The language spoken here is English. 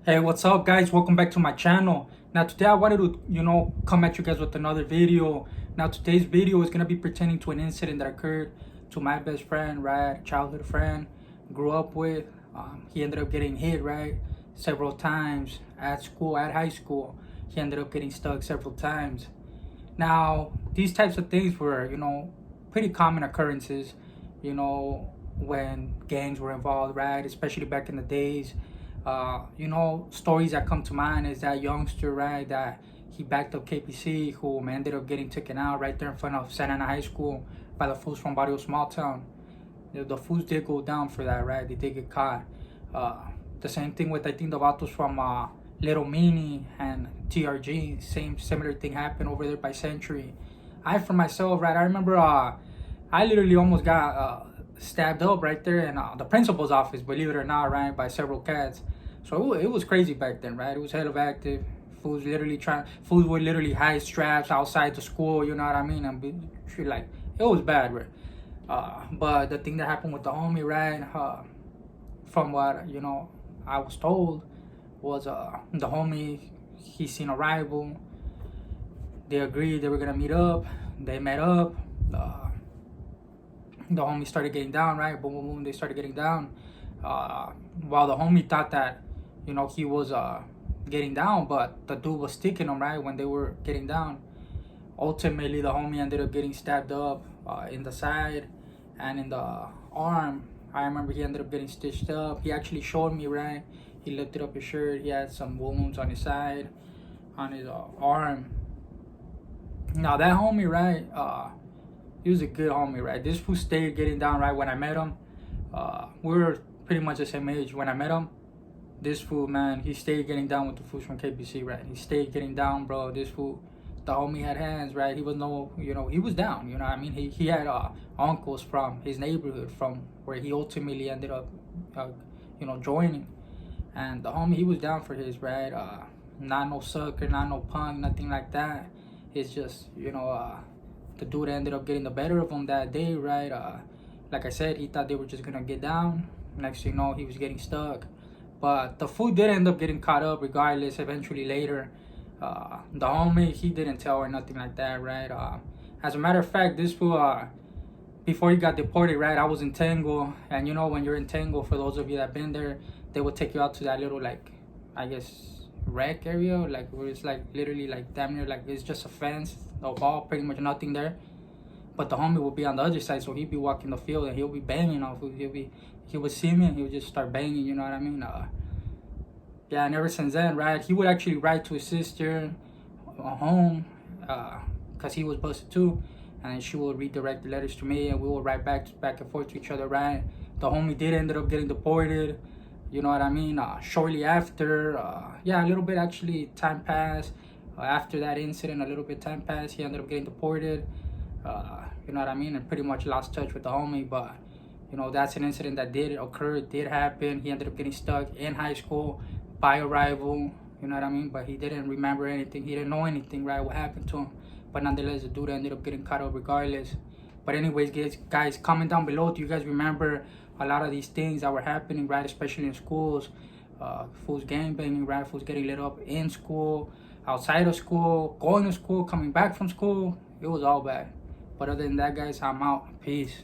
Hey, what's up, guys? Welcome back to my channel. Now today I wanted to come at you guys with another video. Now today's video is going to be pertaining to an incident that occurred to my best friend, right? Childhood friend, grew up with. He ended up getting hit, right, several times at school, at high school. He ended up getting stuck several times. Now these types of things were pretty common occurrences, when gangs were involved, right? Especially back in the days. Stories that come to mind is that youngster, right, that he backed up KPC, who ended up getting taken out right there in front of Santa Ana High School by the fools from Barrio Small Town. The fools did go down for that, right? They did get caught. The same thing with, I think, the vatos from Little Mini and TRG. Similar thing happened over there by Century. I, for myself, right, I remember I literally almost got stabbed up right there in the principal's office, believe it or not, right, by several cats. So it was crazy back then, right? It was hell of active. Fools would literally hide straps outside the school, you know what I mean? And like, it was bad, right? But the thing that happened with the homie, right, from what, I was told, was the homie, he seen a rival. They agreed they were gonna meet up. They met up. The homie started getting down, right? Boom, boom, boom. They started getting down. While the homie thought that, he was getting down, but the dude was sticking him, right, when they were getting down. Ultimately, the homie ended up getting stabbed up in the side and in the arm. I remember he ended up getting stitched up. He actually showed me, right? He lifted up his shirt. He had some wounds on his side, on his arm. Now that homie, right? He was a good homie, right? This fool stayed getting down, right? When I met him, we were pretty much the same age when I met him. This fool, man, he stayed getting down with the fools from KPC, right? He stayed getting down, bro. This fool, the homie had hands, right? He was he was down, you know what I mean? He had uncles from his neighborhood, from where he ultimately ended up, joining. And the homie, he was down for his, right? Not no sucker, not no punk, nothing like that. It's just, the dude ended up getting the better of him that day, right? Like I said, he thought they were just gonna get down. Next thing you know, he was getting stuck. But the fool did end up getting caught up regardless, eventually later. The homie, he didn't tell or nothing like that, right? As a matter of fact, this fool, before he got deported, right, I was in Tango. And when you're in Tango, for those of you that been there, they would take you out to that little, like, I guess, rec area, like, where it's like literally like damn near like it's just a fence, no ball, pretty much nothing there. But the homie would be on the other side, so he'd be walking the field and he'll be banging off. He would see me and he would just start banging, you know what I mean? Yeah, and ever since then, right, he would actually write to his sister home, cause he was busted too, and she would redirect the letters to me, and we would write back and forth to each other, right? The homie did end up getting deported, you know what I mean? Shortly after, yeah, a little bit actually time passed. After that incident, a little bit time passed. He ended up getting deported. You know what I mean? And pretty much lost touch with the homie. But that's an incident that did occur, did happen. He ended up getting stuck in high school by a rival. You know what I mean? But he didn't remember anything. He didn't know anything, right? What happened to him? But nonetheless, the dude ended up getting caught up regardless. But anyways, guys, comment down below. Do you guys remember a lot of these things that were happening, right? Especially in schools. Fools gangbanging, right? Fools getting lit up in school, outside of school, going to school, coming back from school. It was all bad. But other than that, guys, I'm out. Peace.